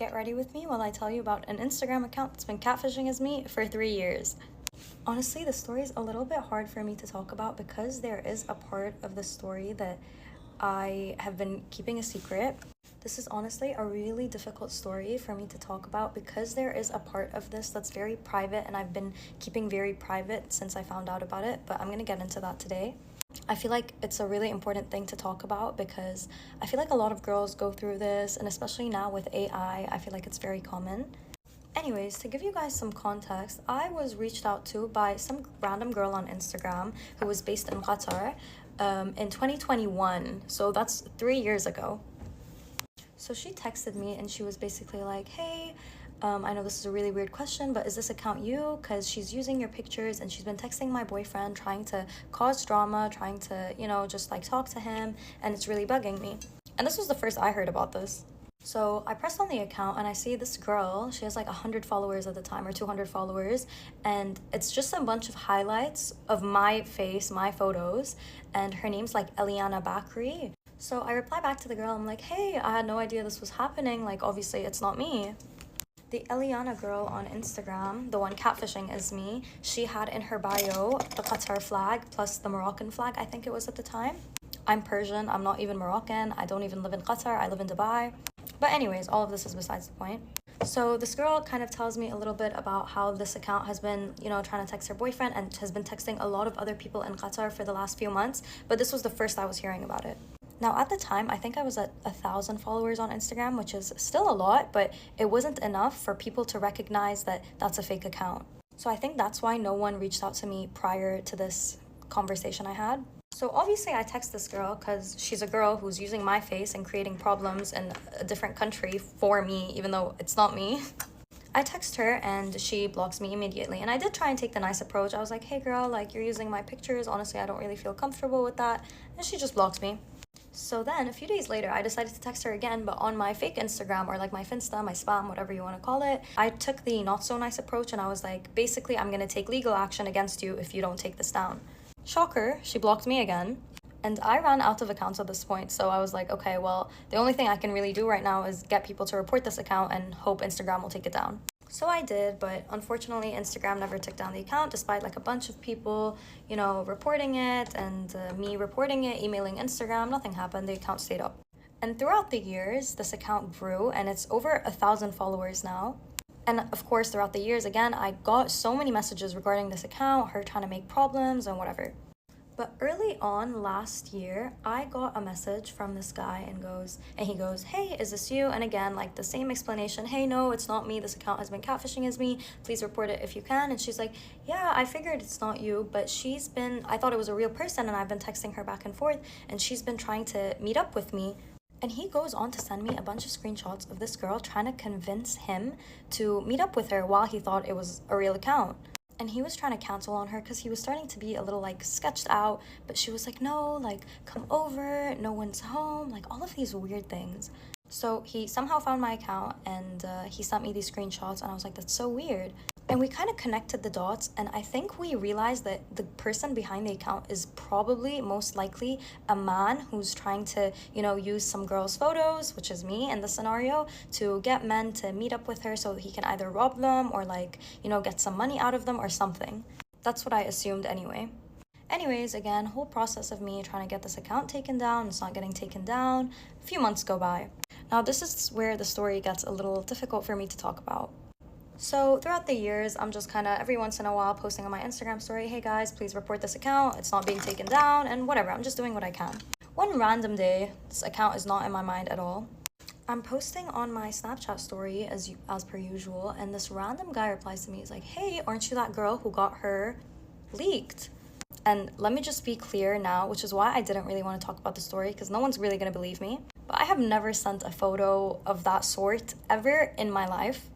Get ready with me while I tell you about an Instagram account that's been catfishing as me for 3 years. Honestly, the story is a little bit hard for me to talk about because there is a part of the story that I have been keeping a secret. This is honestly a really difficult story for me to talk about because there is a part of this that's very private and I've been keeping very private since I found out about it, but I'm gonna get into that today. I feel like it's a really important thing to talk about because I feel like a lot of girls go through this, and especially now with AI, I feel like it's very common. Anyways, to give you guys some context, I was reached out to by some random girl on Instagram who was based in Qatar in 2021, so that's 3 years ago. So she texted me and she was basically like, hey, I know this is a really weird question, but is this account you? Because she's using your pictures and she's been texting my boyfriend, trying to cause drama, trying to, just like talk to him, and it's really bugging me. And this was the first I heard about this. So I pressed on the account and I see this girl, she has like 100 followers at the time or 200 followers, and it's just a bunch of highlights of my face, my photos, and her name's like Eliana Bakri. So I reply back to the girl, I'm like, hey, I had no idea this was happening, like obviously it's not me. The Eliana girl on Instagram, the one catfishing as me, she had in her bio the Qatar flag plus the Moroccan flag, I think it was at the time. I'm Persian, I'm not even Moroccan, I don't even live in Qatar, I live in Dubai. But anyways, all of this is besides the point. So this girl kind of tells me a little bit about how this account has been, trying to text her boyfriend and has been texting a lot of other people in Qatar for the last few months, but this was the first I was hearing about it. Now, at the time, I think I was at 1,000 followers on Instagram, which is still a lot, but it wasn't enough for people to recognize that that's a fake account. So I think that's why no one reached out to me prior to this conversation I had. So obviously I text this girl because she's a girl who's using my face and creating problems in a different country for me, even though it's not me. I text her and she blocks me immediately. And I did try and take the nice approach. I was like, hey girl, like you're using my pictures. Honestly, I don't really feel comfortable with that. And she just blocks me. So then a few days later, I decided to text her again, but on my fake Instagram, or like my Finsta, my spam, whatever you want to call it. I took the not so nice approach and I was like, basically, I'm going to take legal action against you if you don't take this down. Shocker, she blocked me again. And I ran out of accounts at this point, so I was like, okay, well, the only thing I can really do right now is get people to report this account and hope Instagram will take it down. So I did, but unfortunately Instagram never took down the account despite like a bunch of people, reporting it and me reporting it, emailing Instagram, nothing happened, the account stayed up. And throughout the years, this account grew and it's over 1,000 followers now. And of course, throughout the years, again, I got so many messages regarding this account, her trying to make problems and whatever. But early on last year, I got a message from this guy and he goes, hey, is this you? And again, like the same explanation, hey, no, it's not me. This account has been catfishing as me. Please report it if you can. And she's like, yeah, I figured it's not you, but I thought it was a real person and I've been texting her back and forth and she's been trying to meet up with me. And he goes on to send me a bunch of screenshots of this girl trying to convince him to meet up with her while he thought it was a real account. And he was trying to cancel on her because he was starting to be a little like sketched out, but she was like, no, like come over, no one's home, like all of these weird things. So he somehow found my account and he sent me these screenshots and I was like, that's so weird. And we kind of connected the dots and I think we realized that the person behind the account is probably most likely a man who's trying to, use some girl's photos, which is me in the scenario, to get men to meet up with her so he can either rob them or like, get some money out of them or something. That's what I assumed anyway. Anyways, again, whole process of me trying to get this account taken down, it's not getting taken down, a few months go by. Now this is where the story gets a little difficult for me to talk about. So throughout the years, I'm just kind of every once in a while posting on my Instagram story, hey guys, please report this account, it's not being taken down, and whatever, I'm just doing what I can. One random day, this account is not in my mind at all. I'm posting on my Snapchat story as per usual, and this random guy replies to me, he's like, hey, aren't you that girl who got her leaked? And let me just be clear now, which is why I didn't really want to talk about the story, because no one's really going to believe me. But I have never sent a photo of that sort ever in my life.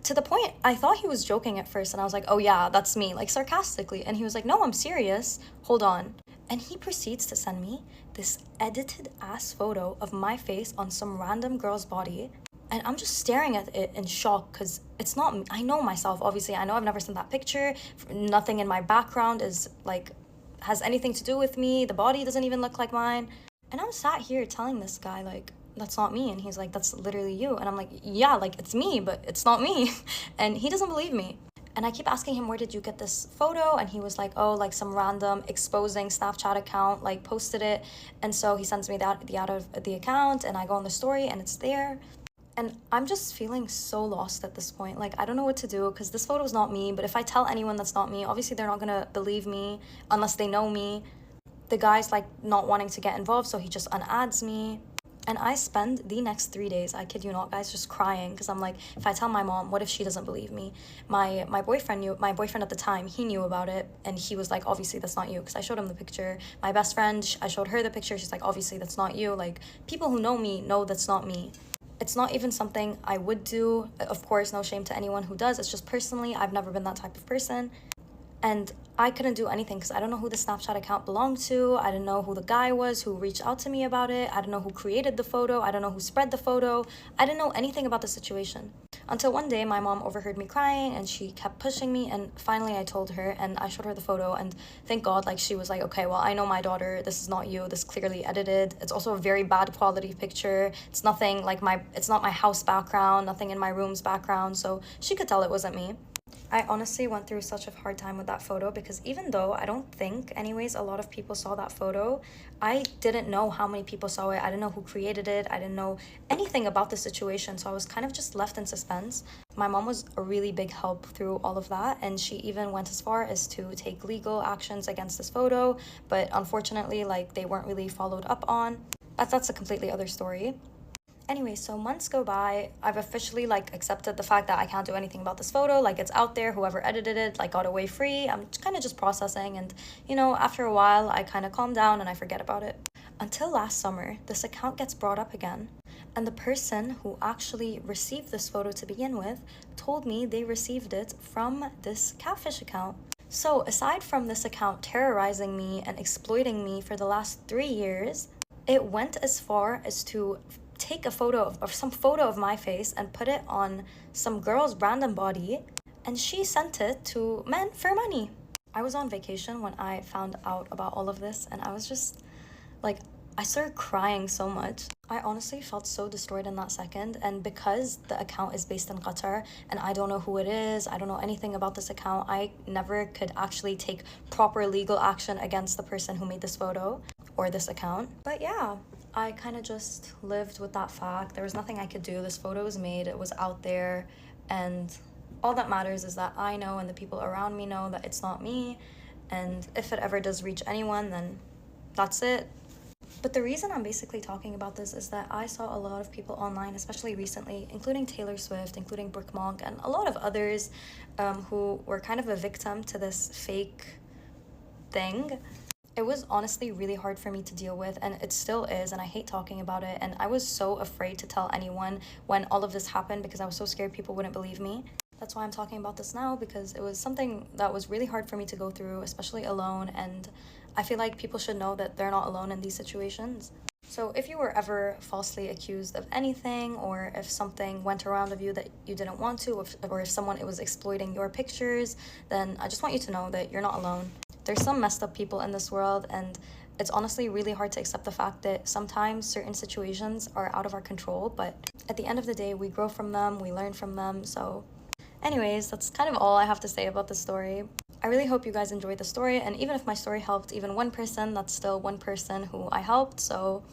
To the point, I thought he was joking at first, and I was like, oh yeah, that's me, like sarcastically. And he was like, no, I'm serious. Hold on. And he proceeds to send me this edited ass photo of my face on some random girl's body. And I'm just staring at it in shock because it's not me. I know myself, obviously. I know I've never sent that picture. Nothing in my background is like, has anything to do with me. The body doesn't even look like mine. And I'm sat here telling this guy like, that's not me. And he's like, that's literally you. And I'm like, yeah, like it's me, but it's not me. And he doesn't believe me. And I keep asking him, where did you get this photo? And he was like, oh, like some random exposing Snapchat account, like posted it. And so he sends me the out of the account, and I go on the story and it's there. And I'm just feeling so lost at this point. Like, I don't know what to do because this photo is not me. But if I tell anyone that's not me, obviously they're not gonna believe me unless they know me. The guy's like not wanting to get involved, so he just unadds me. And I spend the next 3 days, I kid you not, guys, just crying because I'm like, if I tell my mom, what if she doesn't believe me? My boyfriend at the time, he knew about it, and he was like, obviously that's not you, because I showed him the picture. My best friend, I showed her the picture. She's like, obviously that's not you. Like, people who know me know that's not me. It's not even something I would do. Of course, no shame to anyone who does. It's just personally, I've never been that type of person. And I couldn't do anything because I don't know who the Snapchat account belonged to. I didn't know who the guy was who reached out to me about it. I don't know who created the photo. I don't know who spread the photo. I didn't know anything about the situation. Until one day, my mom overheard me crying and she kept pushing me. And finally, I told her and I showed her the photo. And thank God, like, she was like, okay, well, I know my daughter. This is not you. This is clearly edited. It's also a very bad quality picture. It's nothing like it's not my house background, nothing in my room's background. So she could tell it wasn't me. I honestly went through such a hard time with that photo because even though I don't think, anyways, a lot of people saw that photo, I didn't know how many people saw it. I didn't know who created it. I didn't know anything about the situation. So I was kind of just left in suspense. My mom was a really big help through all of that. And she even went as far as to take legal actions against this photo. But unfortunately, like, they weren't really followed up on. That's a completely other story. Anyway, so months go by. I've officially like accepted the fact that I can't do anything about this photo. Like, it's out there. Whoever edited it like got away free. I'm kind of just processing, and after a while I kind of calm down and I forget about it. Until last summer, this account gets brought up again, and the person who actually received this photo to begin with told me they received it from this catfish account. So aside from this account terrorizing me and exploiting me for the last 3 years, it went as far as to take a photo of some photo of my face and put it on some girl's random body, and she sent it to men for money. I was on vacation when I found out about all of this, and I was just like, I started crying so much. I honestly felt so destroyed in that second, and because the account is based in Qatar and I don't know who it is, I don't know anything about this account, I never could actually take proper legal action against the person who made this photo or this account. But yeah, I kind of just lived with that fact. There was nothing I could do. This photo was made, it was out there, and all that matters is that I know and the people around me know that it's not me, and if it ever does reach anyone, then that's it. But the reason I'm basically talking about this is that I saw a lot of people online, especially recently, including Taylor Swift, including Brooke Monk, and a lot of others who were kind of a victim to this fake thing. It was honestly really hard for me to deal with, and it still is, and I hate talking about it. And I was so afraid to tell anyone when all of this happened because I was so scared people wouldn't believe me. That's why I'm talking about this now, because it was something that was really hard for me to go through, especially alone, and I feel like people should know that they're not alone in these situations. So if you were ever falsely accused of anything, or if something went around of you that you didn't want to, or if someone was exploiting your pictures, then I just want you to know that you're not alone. There's some messed up people in this world, and it's honestly really hard to accept the fact that sometimes certain situations are out of our control, but at the end of the day, we grow from them, we learn from them. So anyways, that's kind of all I have to say about this story. I really hope you guys enjoyed the story, and even if my story helped even one person, that's still one person who I helped. So